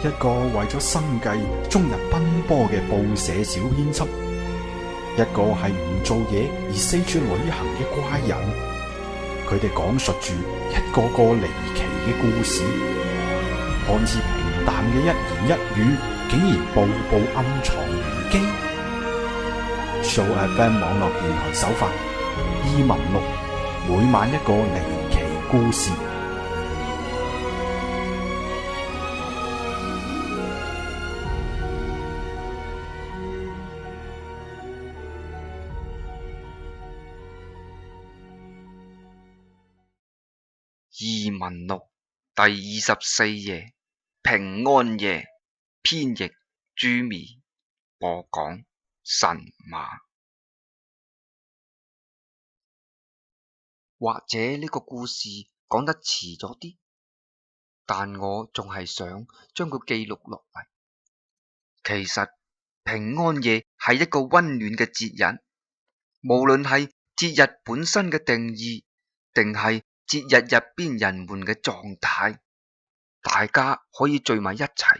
一個為咗生計終日奔波嘅報社小編輯，一個係唔做嘢而四處旅行嘅怪人。佢哋講述住一個個離奇嘅故事，看似平淡嘅一言一語，竟然步步暗藏玄機。Show FM 網絡電台首發異聞錄，每晚一個離奇故事。異聞錄第24夜，平安夜，編譯朱咪，播講神馬。或者呢個故事講得遲咗啲，但我仲係想將佢記錄落嚟。其實平安夜係一個溫暖嘅節日，無論係節日本身嘅定義，定係節日入邊人們嘅狀態，大家可以聚埋一齊，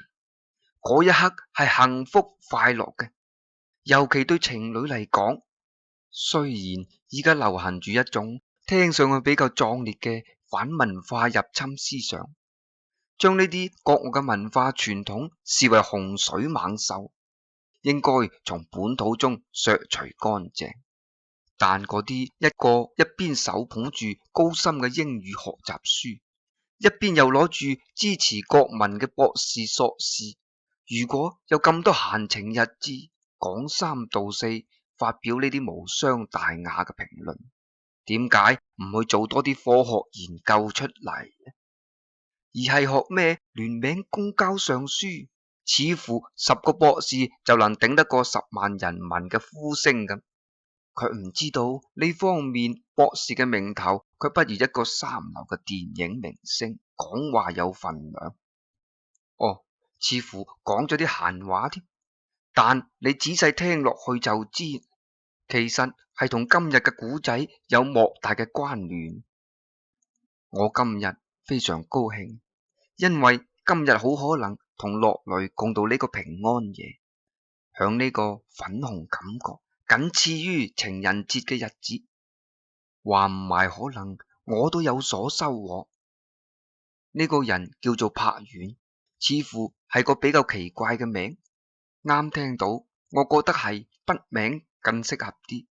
嗰一刻係幸福快樂嘅。尤其對情侶嚟講，雖然而家流行住一種聽上去比較壯烈嘅反文化入侵思想，將呢啲國外嘅文化傳統視為洪水猛獸，應該從本土中削除乾淨。但嗰啲一個一邊手捧住高深嘅英語學習書，一邊又攞住支持國民嘅博士碩士，如果有咁多閒情逸致，講三道四，發表呢啲無傷大雅嘅評論，點解唔去做多啲科學研究出嚟呢？而係學咩聯名公交上書，似乎10個博士就能頂得過10萬人民嘅呼聲咁。卻唔知道呢方面博士嘅名頭，卻不如一個三流嘅電影明星，講話有份量。哦，似乎講咗啲閒話添，但你仔細聽落去就知，其實係同今日嘅古仔有莫大嘅關聯。我今日非常高興，因為今日好可能同落雷共度呢個平安夜，響呢個粉紅感覺僅次於情人節嘅日子，話唔埋可能我都有所收穫。呢個人叫做柏丸，似乎係個比較奇怪嘅名，啱聽到，我覺得係筆名更適合啲。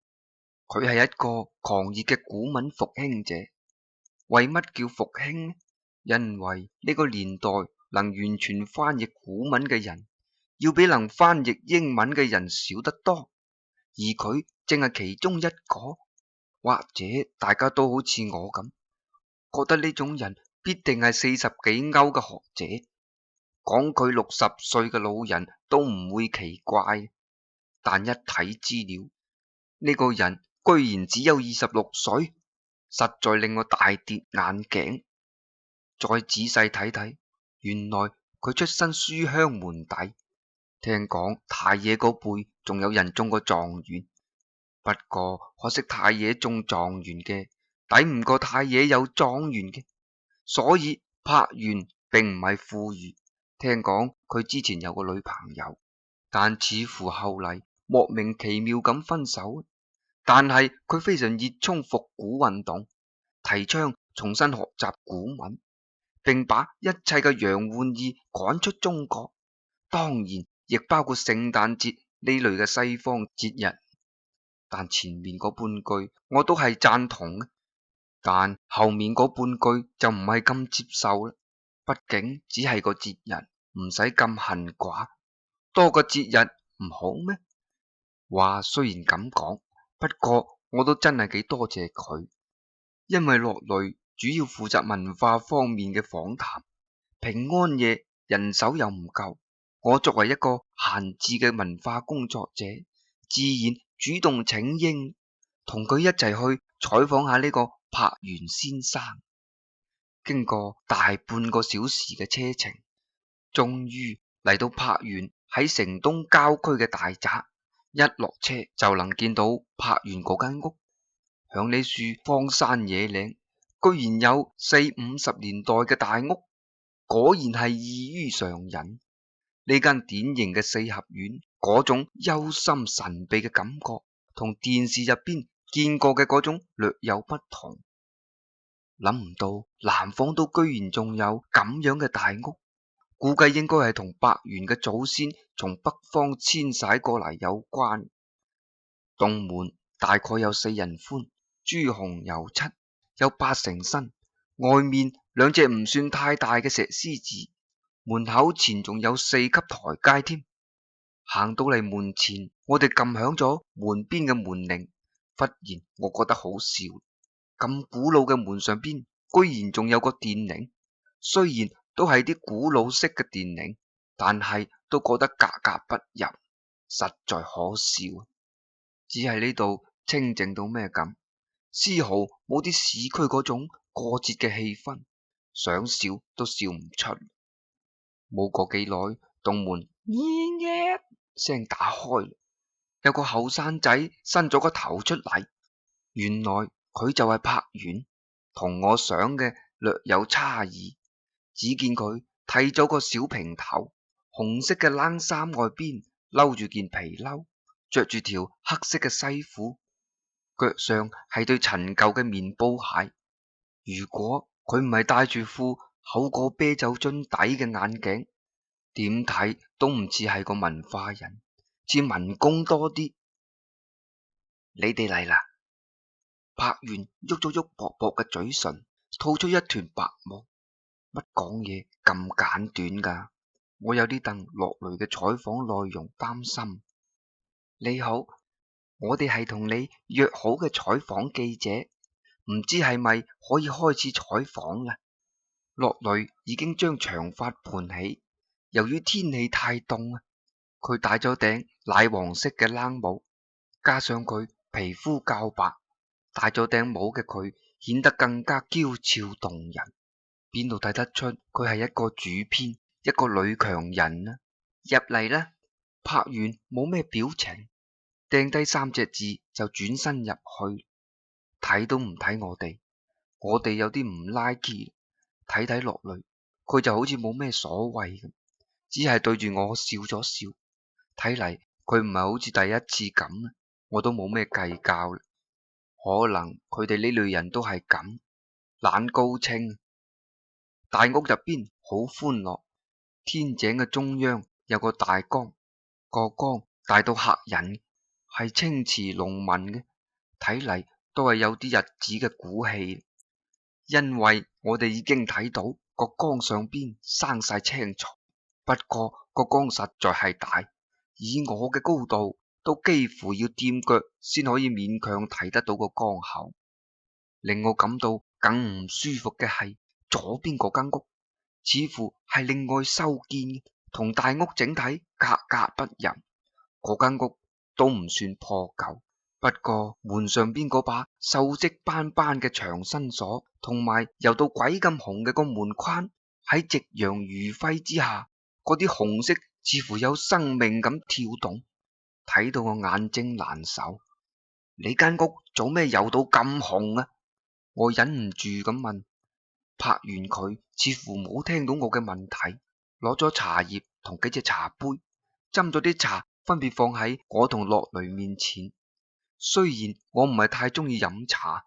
佢係一個狂熱嘅古文復興者。為乜叫復興呢？因為呢個年代能完全翻譯古文嘅人，要比能翻譯英文嘅人少得多。而佢正係其中一個，或者大家都好似我咁，覺得呢種人必定係40幾歐嘅學者，講佢60歲嘅老人都唔會奇怪。但一睇資料，呢個人居然只有26歲，實在令我大跌眼鏡。再仔細睇睇，原來佢出身書香門第。聽講太爺嗰輩仲有人中過狀元，不過可惜太爺中狀元嘅抵唔過太爺有狀元嘅，所以柏丸並唔係富裕。聽講佢之前有個女朋友，但似乎後嚟莫名其妙咁分手。但係佢非常熱衷復古運動，提倡重新學習古文，並把一切嘅洋玩意趕出中國，當然亦包括聖誕節呢類嘅西方節日。但前面嗰半句我都係贊同嘅，但後面嗰半句就唔係咁接受啦。畢竟只係個節日，唔使咁恨寡，多個節日唔好咩？話雖然咁講，不過我都真係幾多謝佢，因為落雷主要負責文化方面嘅訪談，平安夜人手又唔夠。我作為一個閒置嘅文化工作者，自然主動請纓，同佢一齊去採訪下呢個柏丸先生。經過大半個小時嘅車程，終於嚟到柏丸喺城東郊區嘅大宅。一落車就能見到柏丸嗰間屋，響呢處荒山野嶺，居然有40、50年代嘅大屋，果然係異於常人。呢間典型嘅四合院，嗰種幽深神秘嘅感覺，同電視入邊見過嘅嗰種略有不同。諗唔到南方都居然仲有咁樣嘅大屋，估計應該係同白猿嘅祖先從北方遷徙過嚟有關。東門大概有4人寬，朱紅油漆，有8成新，外面2隻唔算太大嘅石獅子，門口前仲有4級台階添。行到嚟門前，我哋撳響咗門邊嘅門鈴，忽然我覺得好笑，咁古老嘅門上邊居然仲有個電鈴，雖然都係啲古老式嘅電鈴，但係都覺得格格不入，實在可笑。只係呢度清靜到咩咁，絲毫冇啲市區嗰種過節嘅氣氛，想笑都笑唔出。冇過幾耐，洞門咿耶聲打開，有個後生仔伸咗個頭出嚟，原來佢就係柏原，同我想嘅略有差異。只見佢剃咗個小平頭，紅色嘅冷衫外邊褸住件皮褸，着住條黑色嘅西褲，腳上係對陳舊嘅棉布鞋。如果佢唔係戴住副厚過啤酒樽底嘅眼鏡，點睇都唔似係個文化人，似民工多啲。你哋嚟啦！柏原喐咗喐薄薄嘅嘴唇，吐出一團白沫。乜講嘢咁簡短噶？我有啲戥落雷嘅採訪內容擔心。你好，我哋係同你約好嘅採訪記者，唔知係咪可以開始採訪啦？落雷已經將長髮盤起，由於天氣太凍啊，佢戴咗頂奶黃色嘅冷帽，加上佢皮膚較白，戴咗頂帽嘅佢顯得更加嬌俏動人。邊度睇得出佢係一個主編，一個女強人啊？入嚟啦！柏原冇咩表情，掟低3隻字就轉身入去，睇都唔睇我哋。我哋有啲唔 like， 睇落嚟，佢就好似冇咩所謂咁，只係對住我笑咗笑。睇嚟佢唔係好似第一次咁，我都冇咩計較啦。可能佢哋呢類人都係咁，懶高清。大屋入邊好歡樂，天井嘅中央有個大缸，個缸大到嚇人，係清池龍紋嘅，睇嚟都係有啲日子嘅古氣。因為我哋已經睇到個缸上邊生晒青草，不過個缸實在係大，以我嘅高度都幾乎要掂腳先可以勉強睇得到個缸口。令我感到更唔舒服嘅係，左邊嗰間屋似乎係另外修建嘅，同大屋整體格格不入。嗰間屋都唔算破舊，不過門上邊嗰把鏽跡斑斑嘅長身鎖，同埋油到鬼咁紅嘅個門框，喺夕陽餘暉之下，嗰啲紅色似乎有生命咁跳動，睇到我眼睛難受。你間屋做咩油到咁紅啊？我忍唔住咁問。柏原佢似乎冇聽到我嘅問題，攞咗茶葉同幾隻茶杯，斟咗啲茶分別放喺我同落雷面前。雖然我唔係太中意飲茶，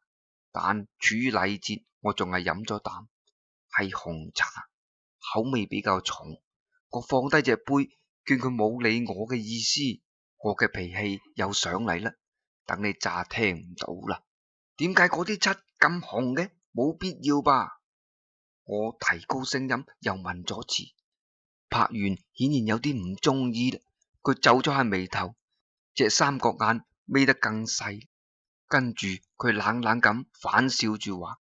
但處於禮節，我仲係飲咗啖，係紅茶，口味比較重。我放低隻杯，見佢冇理我嘅意思，我嘅脾氣又上嚟啦。等你詐聽唔到啦。點解嗰啲漆咁紅嘅？冇必要吧？我提高聲音又問咗次。柏原顯然有啲唔中意啦，佢皺咗下眉頭，隻三角眼眯得更細，跟住佢冷冷咁反笑住話：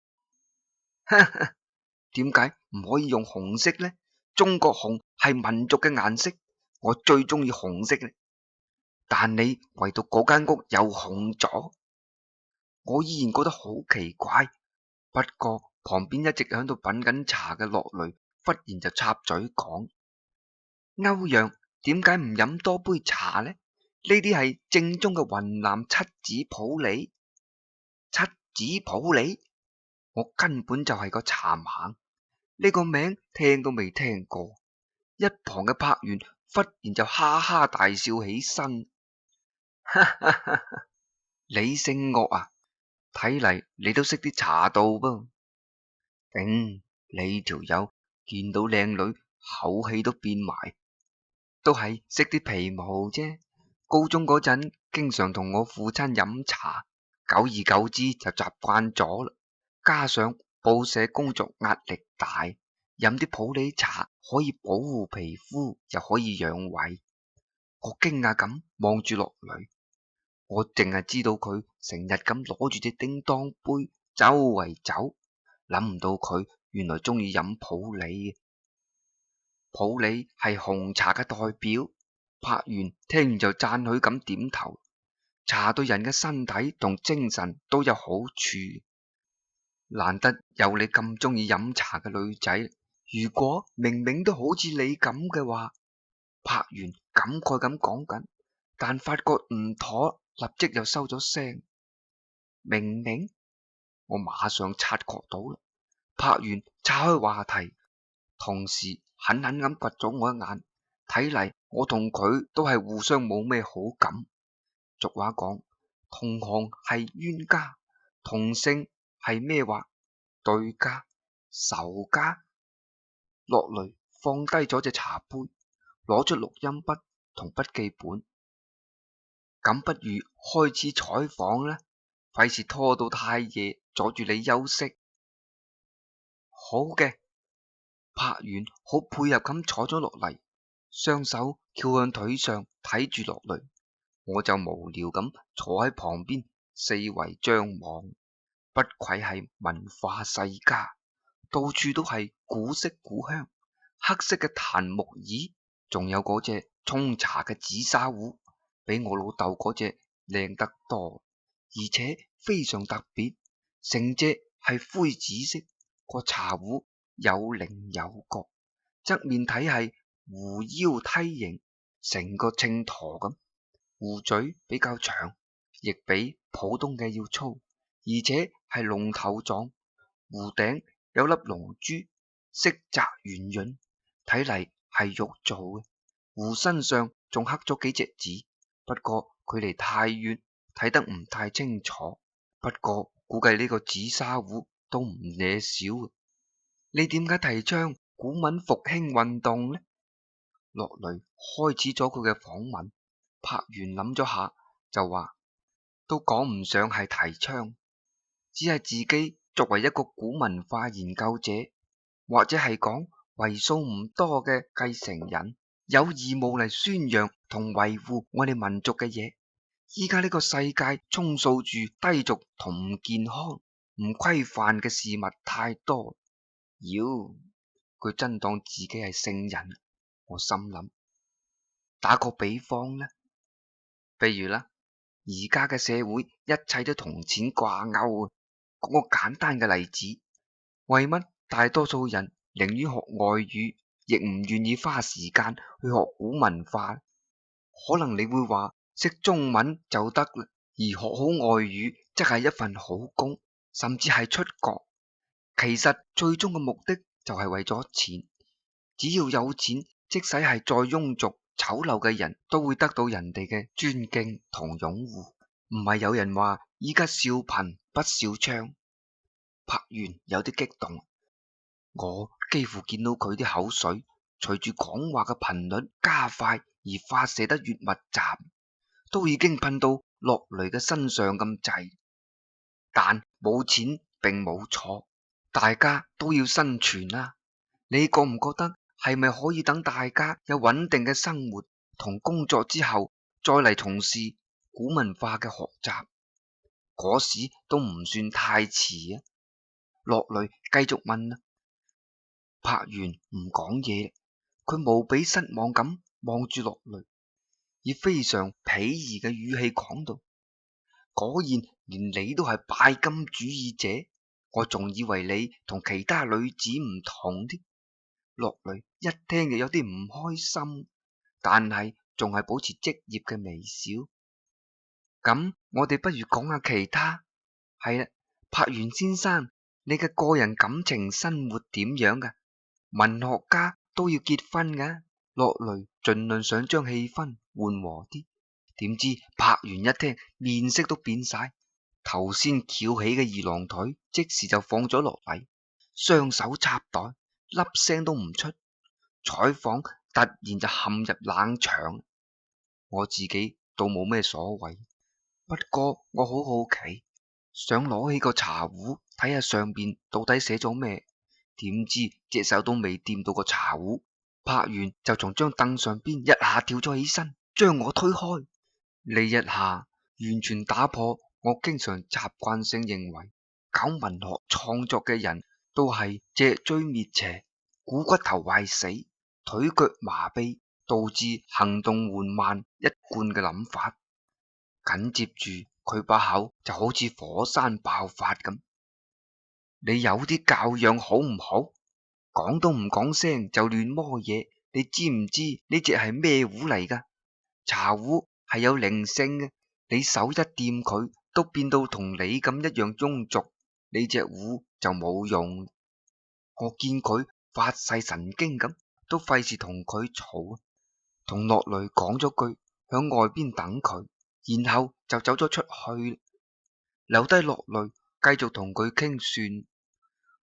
點解唔可以用紅色呢？中國紅係民族嘅顏色，我最中意紅色呢。但你唯獨嗰間屋又紅咗。我依然覺得好奇怪，不過旁邊一直喺度品緊茶嘅落雷忽然就插嘴講：歐陽，點解唔飲多杯茶呢？呢啲係正宗嘅雲南七子普洱。七子普洱，我根本就係個茶盲，呢個名聽都未聽過。一旁嘅柏原忽然就哈哈大笑起身。李勝岳啊，睇嚟你都識啲茶道噃。你條友見到靚女口氣都變埋，都係識啲皮毛啫。高中嗰陣經常同我父親飲茶，久而久之就習慣咗啦。加上報社工作壓力大，飲啲普洱茶可以保護皮膚，又可以養胃。我驚訝咁望住樂雷，我淨係知道佢成日咁攞住隻叮當杯周圍走，諗唔到佢原來中意飲普洱嘅。普洱係紅茶嘅代表。柏原聽完就讚許咁點頭。茶對人嘅身體同精神都有好處，難得有你咁中意飲茶嘅女仔。如果明明都好似你咁嘅話，柏原感慨咁講緊，但發覺唔妥，立即又收咗聲。明明，我馬上察覺到啦。柏原岔開話題，同時狠狠咁掘咗我一眼。睇嚟我同佢都係互相冇咩好感。俗話講，同行係冤家，同姓係咩話？對家、仇家。樂雷放低咗隻茶杯，攞出錄音筆同筆記本。咁不如開始採訪啦，費事拖到太夜，阻住你休息。好嘅，柏原好配合咁坐咗落嚟，雙手翹向腿上睇住樂雷。我就無聊咁坐喺旁邊四圍張望。不愧係文化世家，到處都係古色古香，黑色嘅檀木椅，仲有嗰隻沖茶嘅紫砂壺，比我老豆嗰隻靚得多，而且非常特別，成隻係灰紫色，個茶壺有稜有角，側面睇係弧腰梯形，成個秤砣咁。壺嘴比較長，亦比普通嘅要粗，而且係龍頭狀。壺頂有粒龍珠，色澤圓潤，睇嚟係玉做嘅。壺身上仲刻咗幾隻字，不過距離太遠，睇得唔太清楚。不過估計呢個紫砂壺都唔惹少。你點解提倡古文復興運動呢？樂雷開始咗佢嘅訪問。柏原諗咗下就話，都講唔上係提倡，只係自己作為一個古文化研究者，或者係講為數唔多嘅繼承人，有義務嚟宣揚同維護我哋民族嘅嘢。依家呢個世界充斥住低俗同唔健康、唔規範嘅事物太多。妖，佢真當自己係聖人，我心諗。打個比方呢，譬如啦，而家嘅社會一切都同錢掛鈎。講個簡單嘅例子，為乜大多數人寧願學外語，亦唔願意花時間去學古文化？可能你會話識中文就得啦，而學好外語則係一份好工，甚至係出國。其實最終嘅目的就係為咗錢。只要有錢，即使係再庸俗醜陋嘅人都會得到人哋嘅尊敬同擁護。唔係有人話依家笑貧不笑娼。柏原有啲激動，我幾乎見到佢啲口水隨住講話嘅頻率加快而發射得越密集，都已經噴到樂雷嘅身上咁滯。但冇錢並冇錯，大家都要生存啊！你覺唔覺得係咪可以等大家有穩定嘅生活同工作之後，再嚟從事古文化嘅學習？嗰時都唔算太遲啊！樂雷繼續問啊，柏原唔講嘢，佢無比失望咁望住樂雷，以非常鄙夷嘅語氣講道：果然連你都係拜金主義者，我仲以為你同其他女子唔同添。樂雷一聽就有啲唔開心，但係仲係保持職業嘅微笑。咁我哋不如講下其他。係啦，柏原先生，你嘅個人感情生活點樣噶？文學家都要結婚噶。落雷盡量想將氣氛緩和啲，點知柏原一聽面色都變晒，頭先翹起嘅二郎腿即時就放咗落嚟，雙手插袋，粒聲都唔出。採訪突然就陷入冷場，我自己倒冇咩所謂，不過我好好奇，想攞起個茶壺睇下上邊到底寫咗咩，點知隻手都未掂到個茶壺，柏原就從張凳上邊一下跳咗起身，將我推開。呢一下完全打破我經常習慣性認為搞文學創作嘅人都係脊椎滅邪、股骨頭壞死、腿腳麻痹，導致行動緩慢一貫嘅諗法。緊接住佢把口就好似火山爆發咁，你有啲教養好唔好？講都唔講聲就亂摸嘢，你知唔知呢隻係咩壺嚟噶？茶壺係有靈性嘅，你手一掂佢都變到同你咁一樣庸俗，呢隻壺就冇用。我見佢發誓神經咁，都費事同佢嘈，同落雷講咗句響外邊等佢，然後就走咗出去，留低落雷繼續同佢傾算。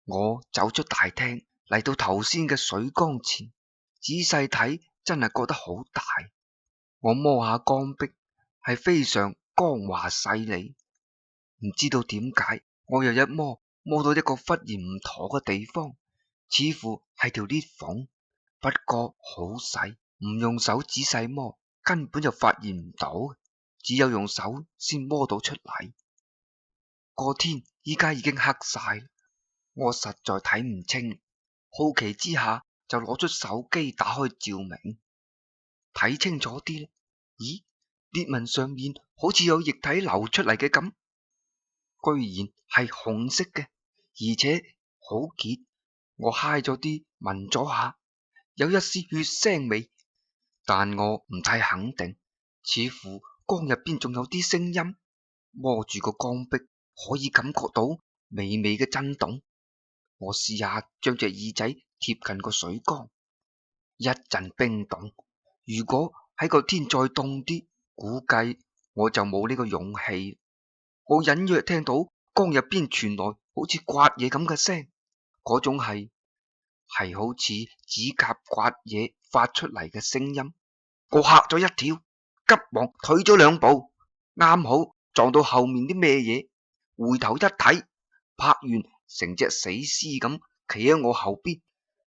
我走出大廳，嚟到頭先嘅水缸前，仔細睇真係覺得好大。我摸下缸壁，係非常光滑細膩。唔知道點解，我又一摸到一個忽然唔妥嘅地方，似乎係條裂縫，不過好細，唔用手仔細摸，根本就發現唔到，只有用手先摸到出嚟。個天依家已經黑晒，我實在睇唔清，好奇之下就攞出手機打開照明，睇清楚啲咧，咦，裂紋上面好似有液體流出嚟嘅咁，居然係紅色嘅，而且好結。我揩咗啲聞咗下，有一絲血腥味，但我唔太肯定，似乎缸入邊仲有啲聲音。摸住個缸壁，可以感覺到微微嘅震動。我試下將隻耳仔貼近個水缸，一陣冰凍。如果喺個天再凍啲，估計我就冇呢個勇氣。我隱約聽到缸入邊傳來好似刮嘢咁嘅聲，嗰種係好似指甲刮嘢發出嚟嘅聲音。我嚇咗一跳，急忙退咗兩步，啱好撞到後面啲咩嘢。回頭一睇，柏原成隻死屍咁企喺我後邊，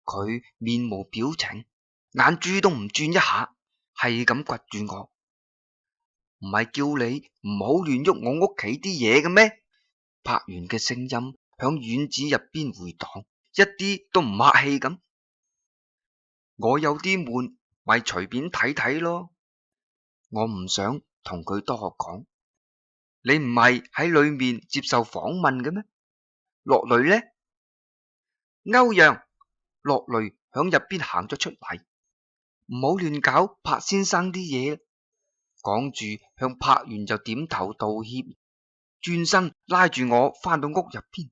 佢面無表情，眼珠都唔轉一下，係咁掘住我。唔係叫你唔好亂喐我屋企啲嘢嘅咩？柏原嘅聲音響院子入邊回蕩，一啲都唔客氣咁。我有啲悶，咪隨便睇睇咯。我唔想同佢多講。你唔係喺裏面接受訪問嘅咩？落雷呢？歐陽，落雷響入邊行咗出嚟，唔好亂搞柏先生啲嘢。講住向柏原就點頭道歉，轉身拉住我返到屋入邊。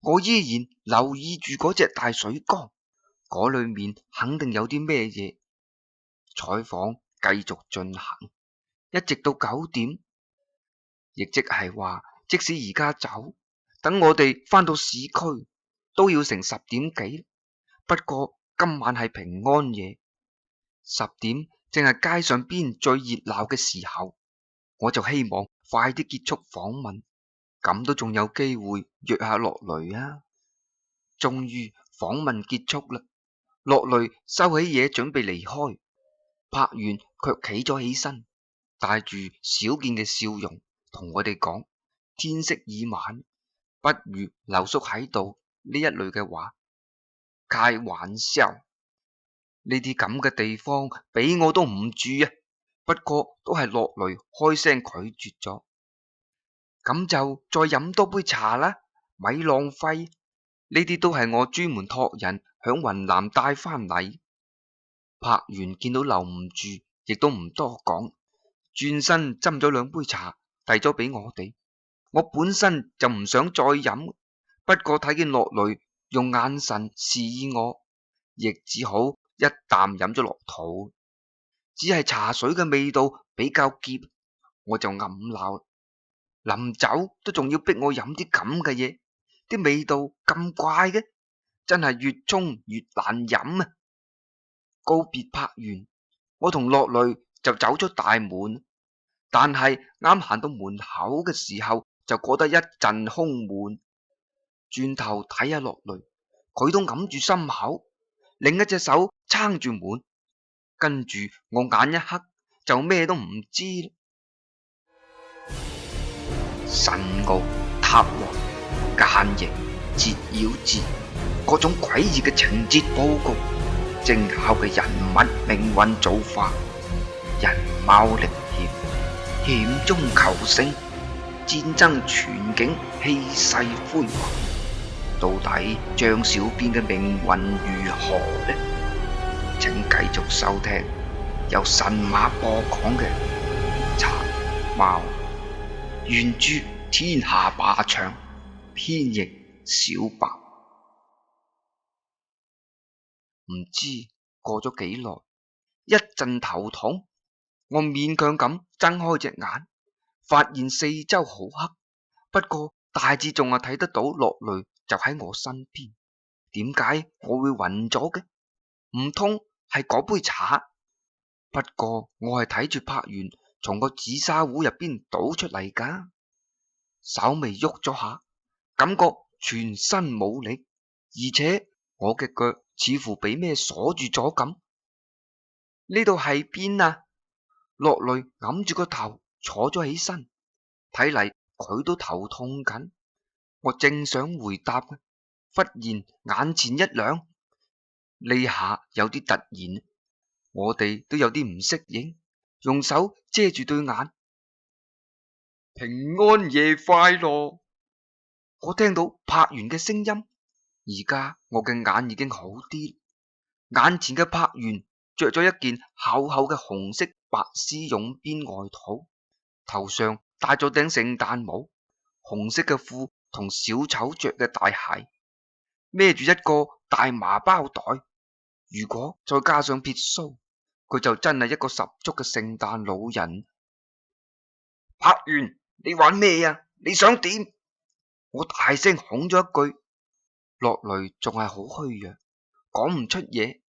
我依然留意住嗰隻大水缸，嗰裏面肯定有啲咩嘢。採訪繼續進行，一直到9點，亦即係話，即使而家走，等我哋返到市區都要成10點幾。不過今晚係平安夜，10點正係街上邊最熱鬧嘅時候，我就希望快啲結束訪問，咁都仲有機會約下落雷啊！終於訪問結束啦，落雷收起嘢準備離開，柏原卻企咗起身，帶住少見嘅笑容，同我哋講：天色已晚，不如留宿喺度。呢一類嘅話，開玩笑，呢啲咁嘅地方俾我都唔住啊！不過都係落雷開聲拒絕咗，咁就再飲多杯茶啦，咪浪費。呢啲都係我專門託人響雲南帶翻嚟。柏原見到留唔住，亦都唔多講，轉身斟咗2杯茶，遞咗俾我哋。我本身就唔想再飲，不過睇見落雷用眼神示意我，亦只好一啖飲咗落肚，只係茶水嘅味道比較澀，我就暗鬧，臨走都仲要逼我飲啲咁嘅嘢，啲味道咁怪嘅，真係越沖越難飲啊！告別柏園，我同樂淚就走出大門，但係啱行到門口嘅時候，就覺得一陣胸悶，轉頭睇下樂淚，佢都揞住心口，另一隻手撐住門，跟住我眼一黑就咩都唔知啦。神奧、塔羅、間刑、折腰字，各種詭異嘅情節報告，精巧嘅人物命運造化，人貓歷險，險中求勝，戰爭全景，氣勢恢宏。到底張小編嘅命運如何呢？請繼續收聽由神馬播講嘅《殘貓》，原著天下霸唱，編譯小白。唔知過咗幾耐，一陣頭痛，我勉強咁睜開隻眼，發現四周好黑，不過大致仲係睇得到樂淚就喺我身邊。點解我會暈咗嘅？唔通係嗰杯茶？不過我係睇住柏園從個紫砂壺入邊倒出嚟噶，稍微喐咗下，感覺全身冇力，而且我嘅腳似乎俾咩鎖住咗咁。呢度係邊啊？樂淚揞住個頭坐咗起身，睇嚟佢都頭痛緊。我正想回答，忽然眼前一亮，呢下有啲突然，我哋都有啲唔適應，用手遮住對眼。平安夜快樂！我聽到柏園嘅聲音，而家我嘅眼已經好啲，眼前嘅柏園着咗一件厚厚嘅紅色白絲絨邊外套，頭上戴咗頂聖誕帽，紅色嘅褲同小丑着嘅大鞋，孭住一個大麻包袋。如果再加上撇鬚，佢就真係一個十足嘅聖誕老人。柏園，你玩咩啊？你想點？我大聲哄咗一句，樂淚仲係好虛弱，講唔出嘢，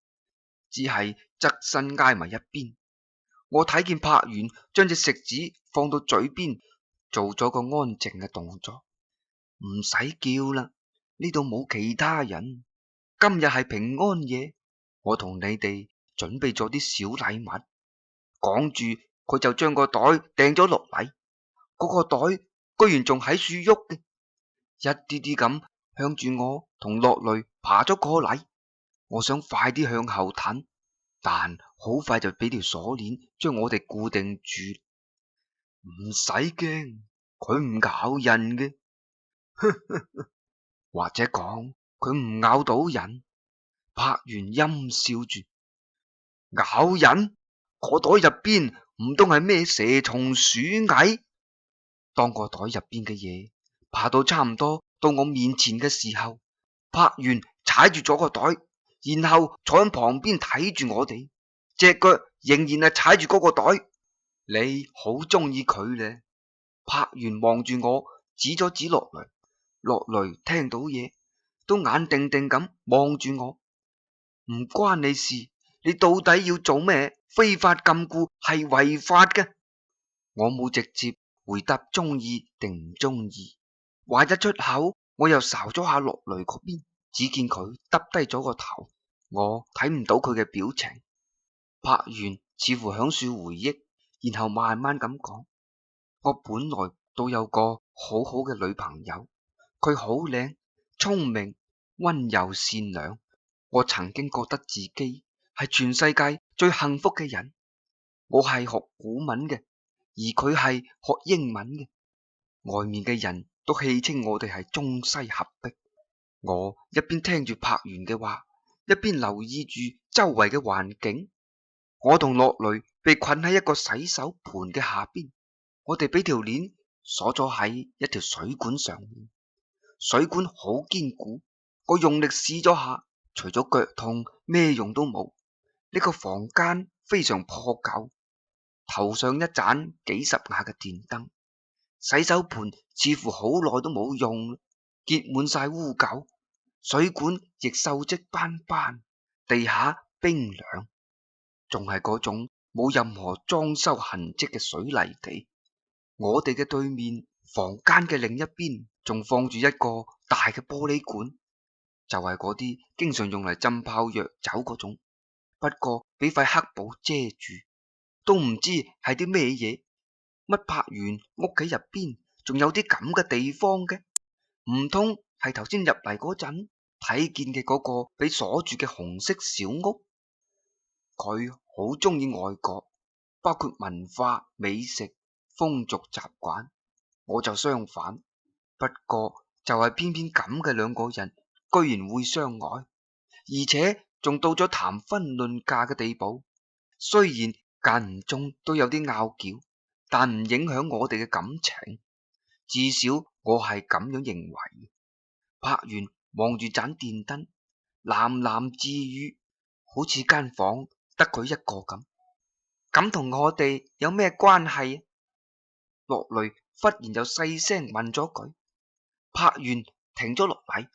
只係側身挨埋一邊。我睇見柏園將隻食指放到嘴邊，做咗個安靜嘅動作。唔使叫啦，呢度冇其他人。今日係平安夜，我同你哋準備咗啲小禮物。講住，佢就將個袋掟咗落嚟。嗰個袋居然仲喺處喐嘅，一啲啲咁向住我同樂淚爬咗過嚟。我想快啲向後褪，但好快就俾條鎖鏈將我哋固定住。唔使驚，佢唔咬人嘅。或者講佢唔咬到人。柏園陰笑住，咬人？個袋入邊唔通係咩蛇蟲鼠蟻？當個袋入邊嘅嘢爬到差唔多到我面前嘅時候，柏園踩住咗個袋，然後坐喺旁邊睇住我哋，隻腳仍然係踩住嗰個袋。你好中意佢咧？柏園望住我，指咗指樂淚。樂淚聽到嘢，都眼定定咁望住我。唔關你事，你到底要做咩？非法禁錮係違法嘅。我冇直接回答中意定唔中意，話一出口，我又睄咗下樂淚嗰邊，只見佢耷低咗個頭，我睇唔到佢嘅表情。柏園似乎響樹回憶，然後慢慢咁講：我本來都有個好好嘅女朋友，佢好靚、聰明、溫柔善良。我曾經覺得自己係全世界最幸福嘅人。我係學古文嘅，而佢係學英文嘅。外面嘅人都戲稱我哋係中西合璧。我一邊聽住柏園嘅話，一邊留意住周圍嘅環境。我同樂淚被困喺一個洗手盆嘅下邊，我哋俾條鏈鎖咗喺一條水管上面。水管好堅固，我用力試咗下，除咗腳痛咩用都冇。呢個房間非常破舊，頭上一盞幾十瓦嘅電燈，洗手盆似乎好耐都冇用，結滿晒污垢，水管亦鏽跡斑斑，地下冰涼，仲係嗰種冇任何裝修痕跡嘅水泥地。我哋嘅對面房間嘅另一邊仲放住一個大嘅玻璃管，就係嗰啲經常用嚟浸泡藥酒嗰種，不過俾塊黑布遮住，都唔知係啲咩嘢。乜柏園屋企入邊仲有啲咁嘅地方嘅？唔通係頭先入嚟嗰陣睇見嘅嗰個俾鎖住嘅紅色小屋？佢好中意外國，包括文化、美食、風俗習慣，我就相反。不過就係偏偏咁嘅兩個人，居然會相愛，而且仲到咗談婚論嫁嘅地步。雖然間唔中都有啲拗撬，但唔影響我哋嘅感情。至少我係咁樣認為。柏完望住盞電燈，喃喃自語，好似間房得佢一個咁。咁同我哋有咩關係？落雷忽然就細聲問咗句。柏完停咗落嚟，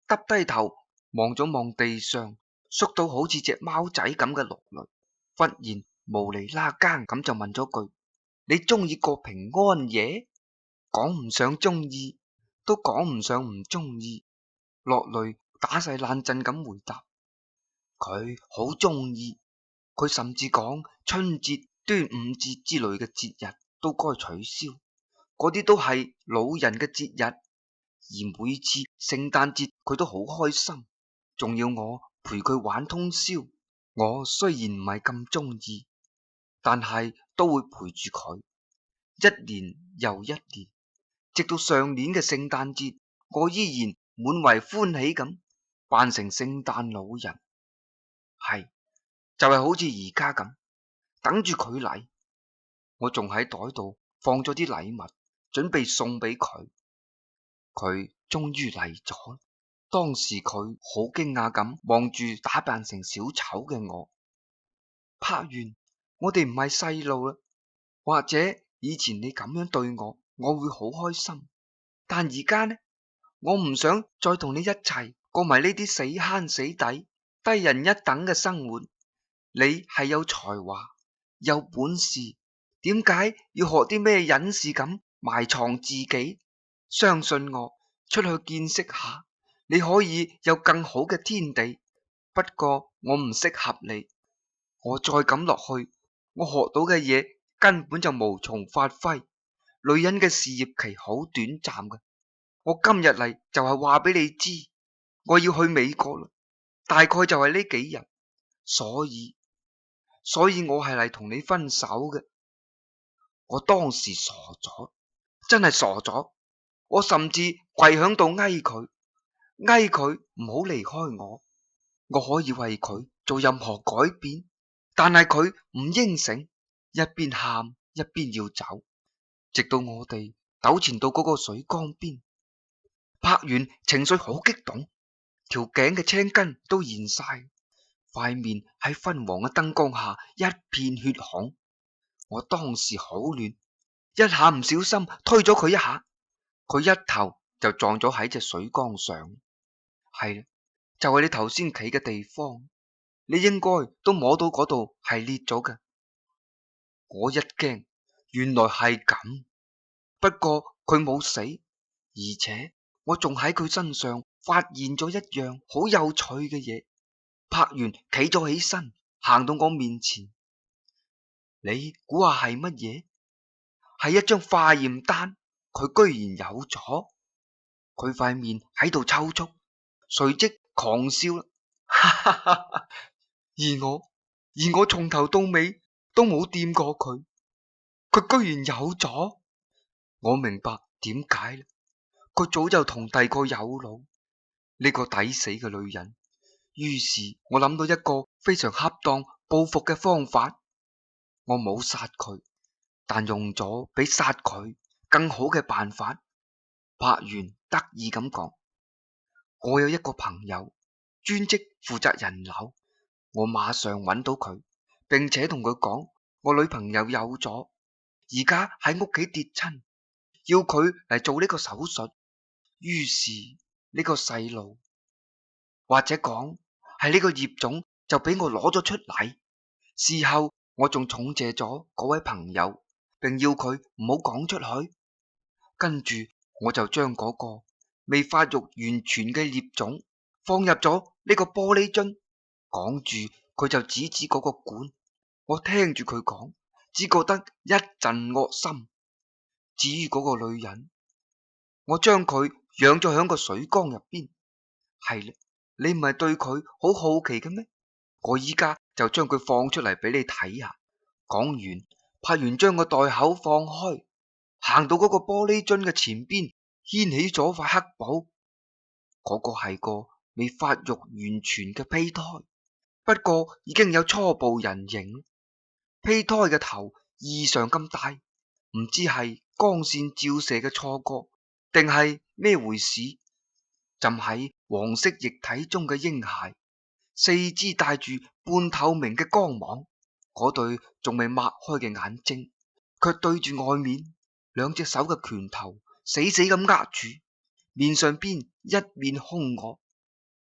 耷低頭望咗望地上縮到好似隻貓仔咁嘅落雷，忽然無厘啦更咁就問咗句：你中意過平安夜？講唔上中意，都講唔上唔中意。落雷打晒冷震咁回答：佢好中意，佢甚至講春節、端午節之類嘅節日都該取消，嗰啲都係老人嘅節日。而每次聖誕節佢都好開心，仲要我陪佢玩通宵。我雖然唔係咁中意，但係都會陪住佢，一年又一年，直到上年嘅聖誕節，我依然滿懷歡喜咁扮成聖誕老人。係就係好似而家咁，等住佢嚟。我仲喺袋度放咗啲禮物，準備送俾佢。佢終於嚟咗，當時佢好驚訝咁望住打扮成小丑嘅我。柏完，我哋唔係細路啦，或者以前你咁樣對我，我會好開心。但而家呢，我唔想再同你一齊過埋呢啲死慳死抵、低人一等嘅生活。你係有才華、有本事，點解要學啲咩隱士咁埋藏自己？相信我，出去見識下，你可以有更好嘅天地。不過我唔適合你，我再咁落去，我學到嘅嘢根本就無從發揮。女人嘅事業期好短暫嘅。我今日嚟就係話俾你知，我要去美國啦，大概就係呢幾日，所以我係嚟同你分手嘅。我當時傻咗，真係傻咗。我甚至跪響度嗌佢唔好離開我。我可以為佢做任何改變，但係佢唔應承，一邊喊一邊要走，直到我哋糾纏到嗰個水缸邊。柏完情緒好激動，條頸嘅青筋都現晒，塊面喺昏黃嘅燈光下一片血紅。我當時好亂，一下唔小心推咗佢一下，佢一頭就撞咗喺隻水缸上。係啦，就係你頭先企嘅地方，你應該都摸到嗰度係裂咗嘅。我一驚，原來係咁。不過佢冇死，而且我仲喺佢身上發現咗一樣好有趣嘅嘢。柏完企咗起身，行到我面前。你估下係乜嘢？係一張化驗單，佢居然有咗。佢塊面喺度抽搐，隨即狂笑啦。而我從頭到尾都冇掂過佢，佢居然有咗。我明白點解啦，佢早就同第二個有腦，呢個抵死嘅女人。於是我諗到一個非常恰當報復嘅方法。我冇殺佢，但用咗比殺佢更好嘅辦法。柏完得意咁講：我有一個朋友，專職負責人流，我馬上揾到佢，並且同佢講我女朋友有咗，而家喺屋企跌親，要佢嚟做呢個手術。於是呢個細路，或者講係呢個葉種，就俾我攞咗出嚟。事後我仲重謝咗嗰位朋友，並要佢唔好講出去。跟住我就將嗰個未發育完全嘅葉種放入咗呢個玻璃樽，講住佢就指嗰個管。我聽住佢講，只覺得一陣惡心。至於嗰個女人，我將佢養咗響個水缸入邊。係啦，你唔係對佢好好奇嘅咩？我依家就將佢放出嚟俾你睇下。講完，柏原將個袋口放開，行到嗰個玻璃樽嘅前邊，掀起咗塊黑布。嗰個係個未發育完全嘅胚胎，不過已經有初步人形。胚胎嘅頭異常咁大，唔知係光線照射嘅錯覺，定係咩回事？浸喺黃色液體中嘅嬰孩，四肢帶住半透明嘅光芒，嗰對仲未擘開嘅眼睛，卻對住外面，兩隻手嘅拳頭死死咁握住，面上邊一面兇惡，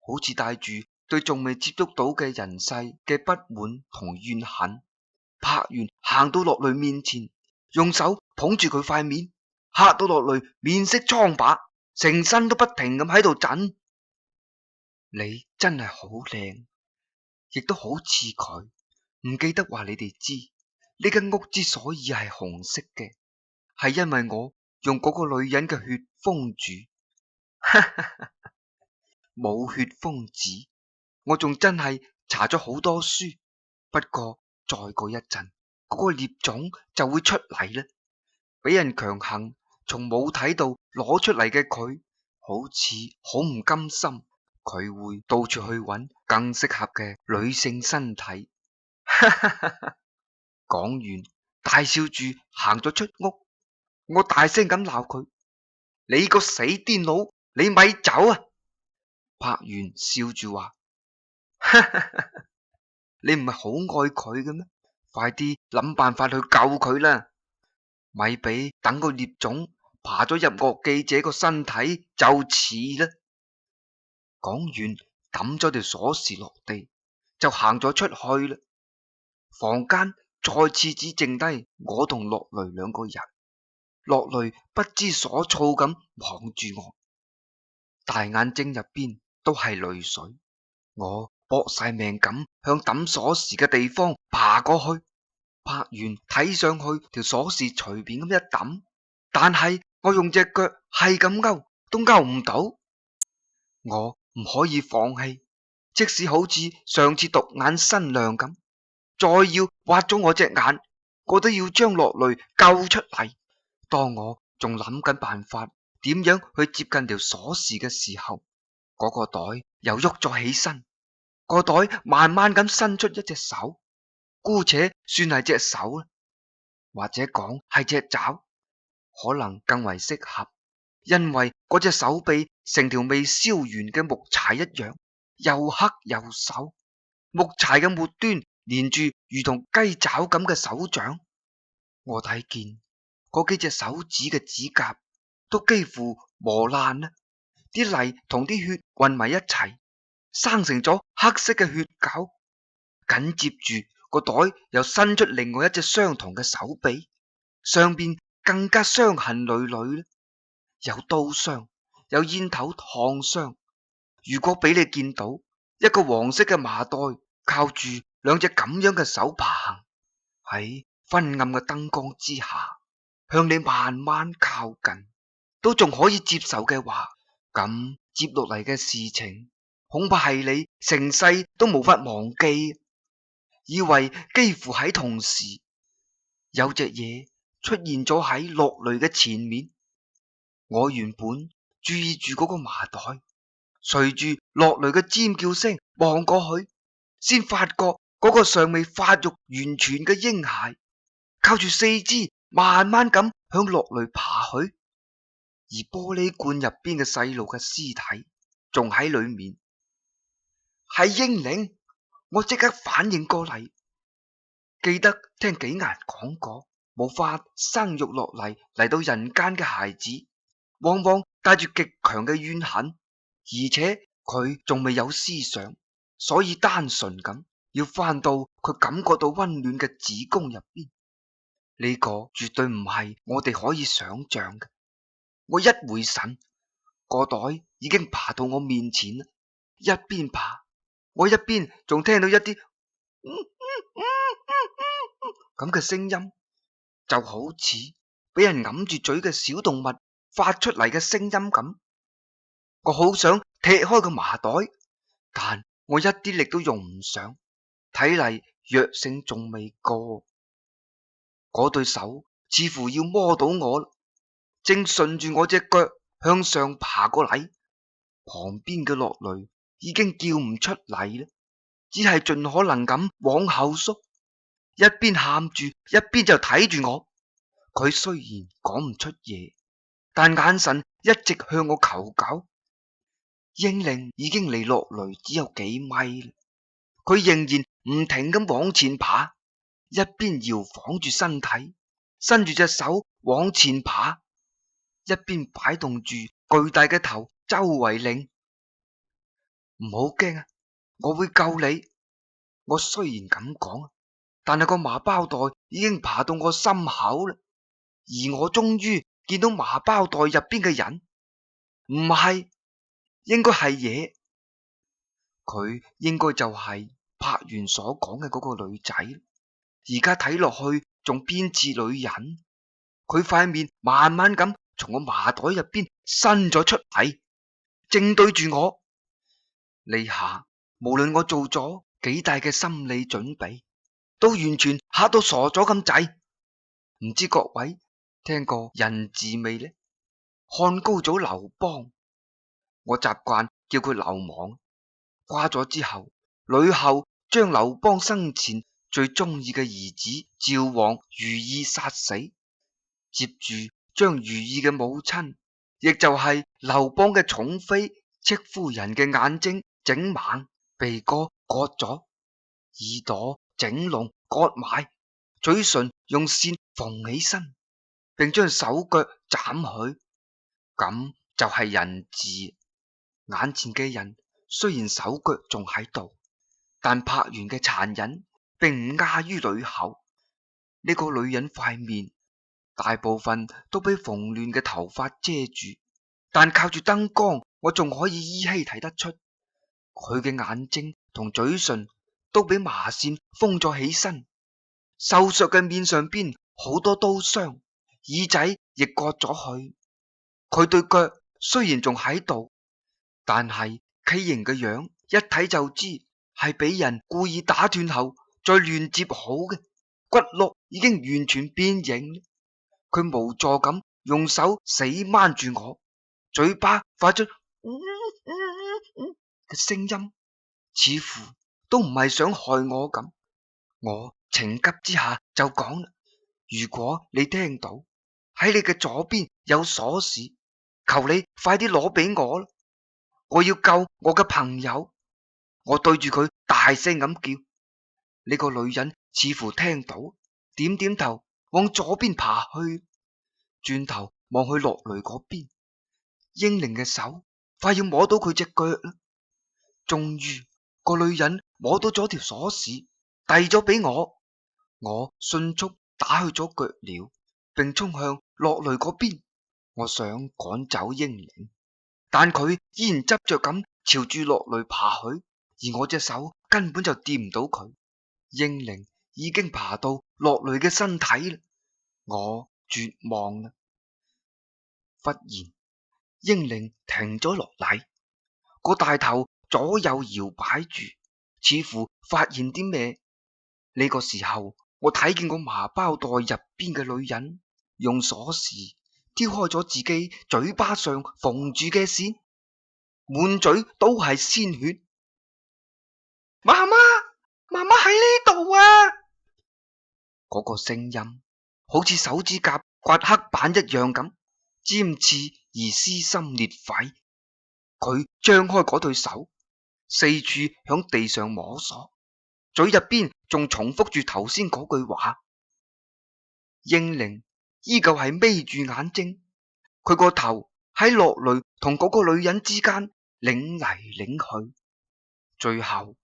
好似帶住對仲未接觸到嘅人世嘅不滿同怨恨。柏原行到落雷面前，用手捧住佢塊面，嚇到落雷面色蒼白，成身都不停咁喺度震。你真係好靚，亦都好似佢。唔記得話你哋知，呢間屋之所以係紅色嘅，係因為我用嗰個女人嘅血封住。冇血封紙，我仲真係查咗好多書。不過再過一陣，嗰個孽種就會出嚟啦。俾人強行從母體度攞出嚟嘅佢，好似好唔甘心。佢會到處去揾更適合嘅女性身體。講完，大笑住行咗出屋。我大聲咁鬧佢：你個死癲佬，你咪走啊！柏原笑住話：你唔係好愛佢嘅咩？快啲諗辦法去救佢啦！咪俾等個孽種爬咗入惡記者個身體就遲啦。講完，抌咗條鎖匙落地，就行咗出去啦。房間再次只剩低我同落雷兩個人。落雷不知所措咁望住我，大眼睛入邊都係淚水。我搏晒命咁向抌鎖匙嘅地方爬過去。柏原睇上去條鎖匙隨便咁一抌，但係我用隻腳係咁勾都勾唔到。我唔可以放棄，即使好似上次獨眼新娘咁，再要挖咗我隻眼，我都要將落雷救出嚟。當我仲諗緊辦法點樣去接近條鎖匙嘅時候，嗰個袋又喐咗起身。個袋慢慢咁伸出一隻手，姑且算係隻手啦，或者講係隻爪，可能更為適合，因為嗰隻手臂成條未燒完嘅木柴一樣，又黑又瘦。木柴嘅末端連住如同雞爪咁嘅手掌。我睇見嗰幾隻手指嘅指甲都幾乎磨爛啦，啲泥同啲血混埋一齊，生成咗黑色嘅血垢。緊接住個袋又伸出另外一隻相同嘅手臂，上邊更加傷痕累累啦，有刀傷，有煙頭燙傷。如果俾你見到一個黃色嘅麻袋靠住兩隻咁樣嘅手爬行，喺昏暗嘅燈光之下向你慢慢靠近，都仲可以接受嘅話，咁接落嚟嘅事情恐怕係你成世都無法忘記。以為幾乎喺同時，有隻嘢出現咗喺落雷嘅前面。我原本注意住嗰個麻袋，隨住落雷嘅尖叫聲望過去，先發覺嗰個尚未發育完全嘅嬰孩靠住四肢慢慢咁向落雷爬去，而玻璃罐入邊嘅細路嘅屍體仲喺裏面。係英靈，我即刻反應過嚟，記得聽紀顏講過，無法生育落嚟到人間嘅孩子，往往帶住極強嘅怨恨，而且佢仲未有思想，所以單純咁要翻到佢感覺到溫暖嘅子宮入邊。呢個絕對唔係我哋可以想象嘅。我一回神，個袋已經爬到我面前啦，一邊爬，我一邊仲聽到一啲咁嘅聲音，就好似俾人揞住嘴嘅小動物發出嚟嘅聲音咁。我好想踢開個麻袋，但我一啲力都用唔上，睇嚟藥性仲未過。嗰對手似乎要摸到我啦，正順住我隻腳向上爬過嚟。旁邊嘅落雷已經叫唔出嚟啦，只係盡可能咁往後縮，一邊喊住一邊就睇住我。佢雖然講唔出嘢，但眼神一直向我求救。英靈已經離落雷只有幾米啦，佢仍然唔停咁往前爬，一邊搖晃住身體，伸住隻手往前爬，一邊擺動住巨大嘅頭周圍擰。唔好驚啊，我會救你。我雖然咁講，但係個麻包袋已經爬到我心口啦，而我終於見到麻包袋入邊嘅人，唔係，應該係嘢。佢應該就係柏原所講嘅嗰個女仔，而家睇落去仲偏似女人。佢塊面慢慢咁從我麻袋入邊伸咗出嚟，正對住我。呢下無論我做咗幾大嘅心理準備，都完全嚇到傻咗咁滯。唔知各位聽過人字未呢？漢高祖劉邦，我習慣叫佢流氓。瓜咗之後，呂后將劉邦生前最中意嘅兒子趙王如意殺死，接住將如意嘅母親，亦就係劉邦嘅寵妃戚夫人嘅眼睛整盲，鼻哥割咗，耳朵整聾割埋，嘴唇用線縫起身，並將手腳斬去，咁就係人彘。眼前嘅人雖然手腳仲喺度，但柏原嘅殘忍並唔亞於呂后。呢個女人塊面大部分都俾蓬亂嘅頭髮遮住，但靠住燈光，我仲可以依稀睇得出佢嘅眼睛同嘴唇都俾麻線封咗起身，瘦削嘅面上邊好多刀傷，耳仔亦割咗去。佢對腳雖然仲喺度，但係畸形嘅樣一睇就知係俾人故意打斷後再亂接好嘅，骨骼已經完全變形。佢無助咁用手死掹住我，嘴巴發出嘅聲音，似乎都唔係想害我咁。我情急之下就講啦：如果你聽到喺你嘅左邊有鎖匙，求你快啲攞俾我啦！我要救我嘅朋友。我對住佢大聲咁叫。呢個女人似乎聽到，點點頭往左邊爬去，轉頭望去落雷嗰邊。英靈嘅手快要摸到佢隻腳啦。終於個女人摸到咗條鎖匙，遞咗俾我。我迅速打去咗腳鐐，並衝向落雷嗰邊。我想趕走英靈，但佢依然執着咁朝住落雷爬去，而我隻手根本就掂唔到佢。英靈已經爬到落雷嘅身體啦，我絕望啦。忽然，英靈停咗落嚟，個大頭左右搖擺住，似乎發現啲咩。呢個時候，我睇見個麻包袋入邊嘅女人用鎖匙挑開咗自己嘴巴上縫住嘅線，滿嘴都係鮮血。媽媽，媽媽喺呢度啊！嗰個聲音好似手指甲刮黑板一樣咁尖刺而撕心裂肺。佢張開嗰對手，四處響地上摸索，嘴入邊仲重複住頭先嗰句話。英靈依舊係眯住眼睛，佢個頭喺落雷同嗰個女人之間擰嚟擰去，最後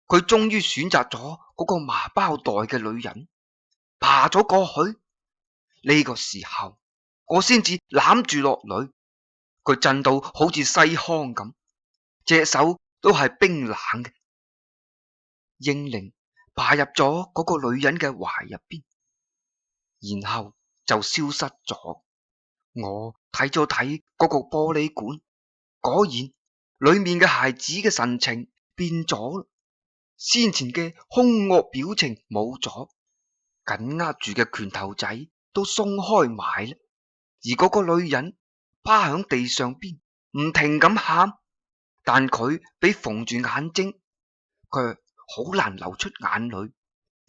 佢終於選擇咗嗰個麻包袋嘅女人，爬咗過去。呢個時候我先至攬住落雷，佢震到好似西康咁，隻手都係冰冷嘅。英靈爬入咗嗰個女人嘅懷入邊，然後就消失咗。我睇咗睇嗰個玻璃管，果然裏面嘅孩子嘅神情變咗，先前嘅兇惡表情冇咗，緊握住嘅拳頭仔都鬆開埋啦。而嗰個女人趴響地上邊，唔停咁喊，但佢俾縫住眼睛，佢好難流出眼淚，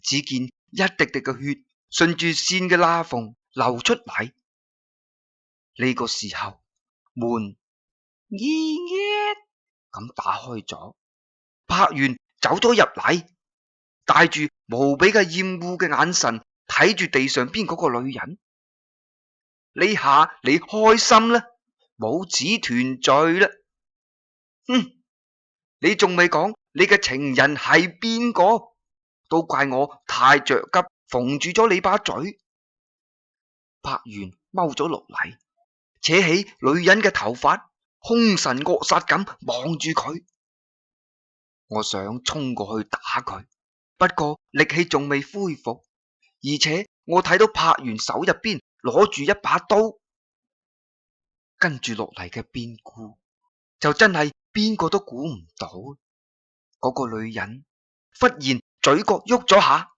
只見一滴滴嘅血順住線嘅罅縫流出嚟。呢個時候門咁打開咗，柏原走咗入嚟，帶住無比嘅厭惡嘅眼神睇住地上邊嗰個女人。呢下你開心啦，母子團聚啦。你仲未講你嘅情人係邊個？都怪我太着急，縫住咗你把嘴。柏原踎咗落嚟，扯起女人嘅頭髮，兇神惡煞咁望住佢。我想衝過去打佢，不過力氣仲未恢復，而且我睇到柏原手入邊攞住一把刀。跟住落嚟嘅變故就真係邊個都估唔到。嗰個女人忽然嘴角喐咗下，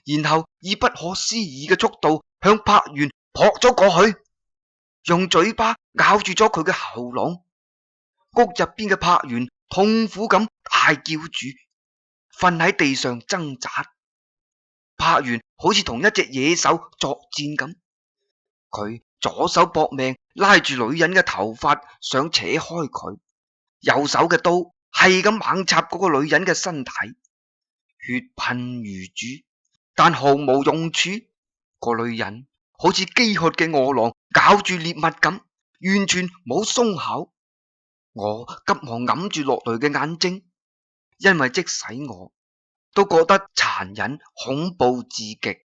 然後以不可思議嘅速度向柏原撲咗過去，用嘴巴咬住咗佢嘅喉嚨。屋入邊嘅柏原痛苦咁大叫住，瞓喺地上掙扎。柏原好似同一隻野獸作戰咁，佢左手搏命拉住女人嘅頭髮，想扯開佢，右手嘅刀係咁猛插嗰個女人嘅身體，血噴如注，但毫無用處。個女人好似飢渴嘅餓狼咬住獵物咁，完全冇鬆口。我急忙揞住落雷嘅眼睛，因為即使我都覺得殘忍恐怖至極。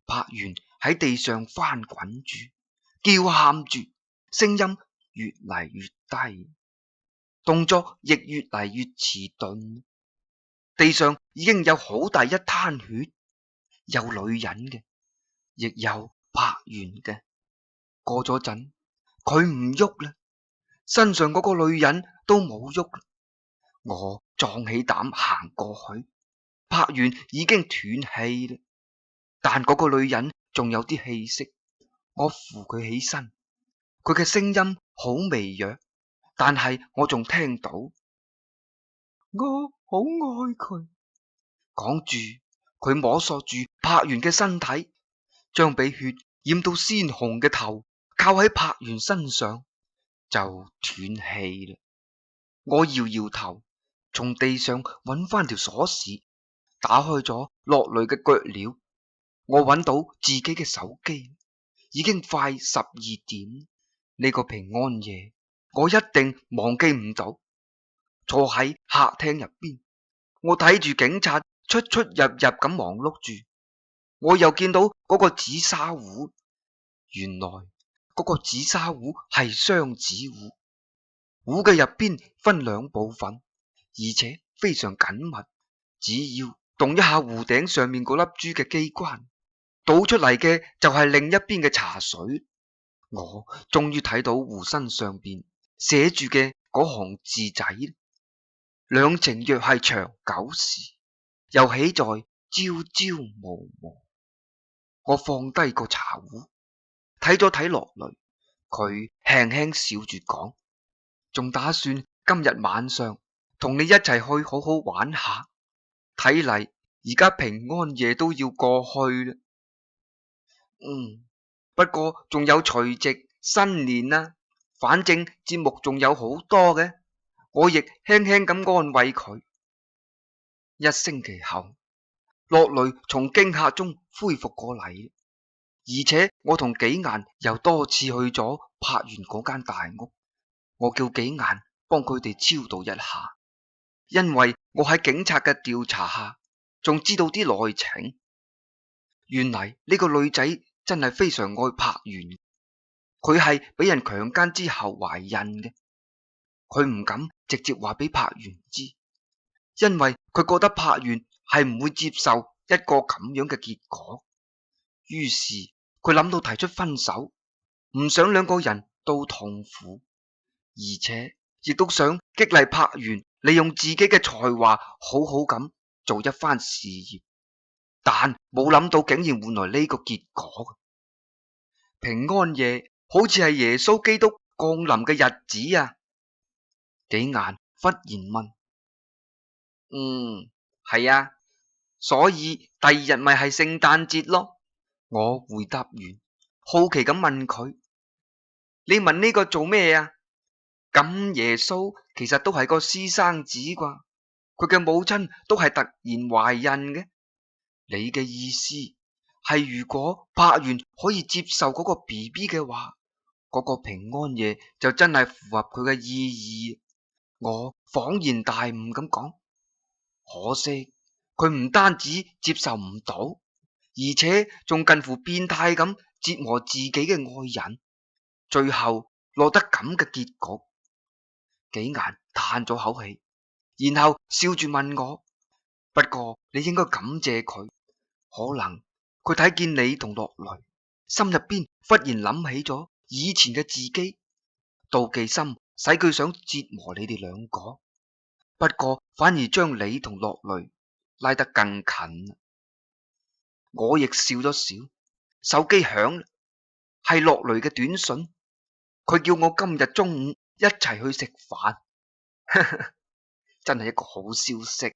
柏原喺地上翻滾住，叫喊住，聲音越嚟越低，動作亦越嚟越遲鈍。地上已經有好大一灘血，有女人嘅，亦有柏原嘅。過咗陣，佢唔喐啦，身上嗰個女人都冇喐啦。我壯起膽行過去，柏原已經斷氣啦，但嗰個女人仲有啲氣息。我扶佢起身，佢嘅聲音好微弱，但係我仲聽到。我好愛佢。講住，佢摸索住柏原嘅身體，將俾血染到鮮紅嘅頭靠喺柏原身上，就斷氣啦。我搖搖頭，從地上揾翻條鎖匙，打開咗落雷嘅腳鐐。我揾到自己嘅手機，已經快12點。呢個平安夜，我一定忘記唔到。坐喺客廳入邊，我睇住警察出出入入咁忙碌住。我又見到嗰個紫砂壺，原來嗰個紫砂壺係雙子壺，壺嘅入邊分兩部分，而且非常緊密。只要動一下壺頂上面嗰粒珠嘅機關，倒出嚟嘅就係另一邊嘅茶水。我終於睇到壺身上邊寫住嘅嗰行字仔：兩情若係長久時，又豈在朝朝暮暮。我放低個茶壺，睇咗睇落雷，佢輕輕笑住講，仲打算今日晚上同你一齊去好好玩下。睇嚟而家平安夜都要過去啦。不過仲有除夕、新年啦，反正節目仲有好多嘅。我亦輕輕咁安慰佢。1星期後，樂雷從驚嚇中恢復過嚟，而且我同紀顏又多次去咗柏園嗰間大屋，我叫紀顏幫佢哋超度一下，因為我喺警察嘅調查下，仲知道啲內情。原嚟呢個女仔真係非常愛柏園，佢係俾人強姦之後懷孕嘅，佢唔敢直接話俾柏園知，因為佢覺得柏園係唔會接受一個咁樣嘅結果。於是佢諗到提出分手，唔想兩個人都痛苦，而且亦都想激勵柏園利用自己嘅才華好好咁做一番事業，但冇諗到竟然換來呢個結果。平安夜好似係耶穌基督降臨嘅日子啊！紀顏忽然問：係啊，所以第二日咪係聖誕節咯。我回答完，好奇咁問佢：你問呢個做咩啊？咁耶穌其實都係個私生子啩，佢嘅母親都係突然懷孕嘅。你嘅意思係如果柏園可以接受嗰個 BB 嘅話，嗰個平安夜就真係符合佢嘅意義。我恍然大悟咁講，可惜佢唔單止接受唔到，而且仲近乎變態咁折磨自己嘅愛人，最後落得咁嘅結局。紀顏嘆咗口氣，然後笑住問我：不過你應該感謝佢，可能佢睇見你同樂雷，心入邊忽然諗起咗以前嘅自己，妒忌心使佢想折磨你哋兩個，不過反而將你同樂雷拉得更近。我亦笑咗笑，手機響，係樂雷嘅短信，佢叫我今日中午一齊去食飯，真係一個好消息。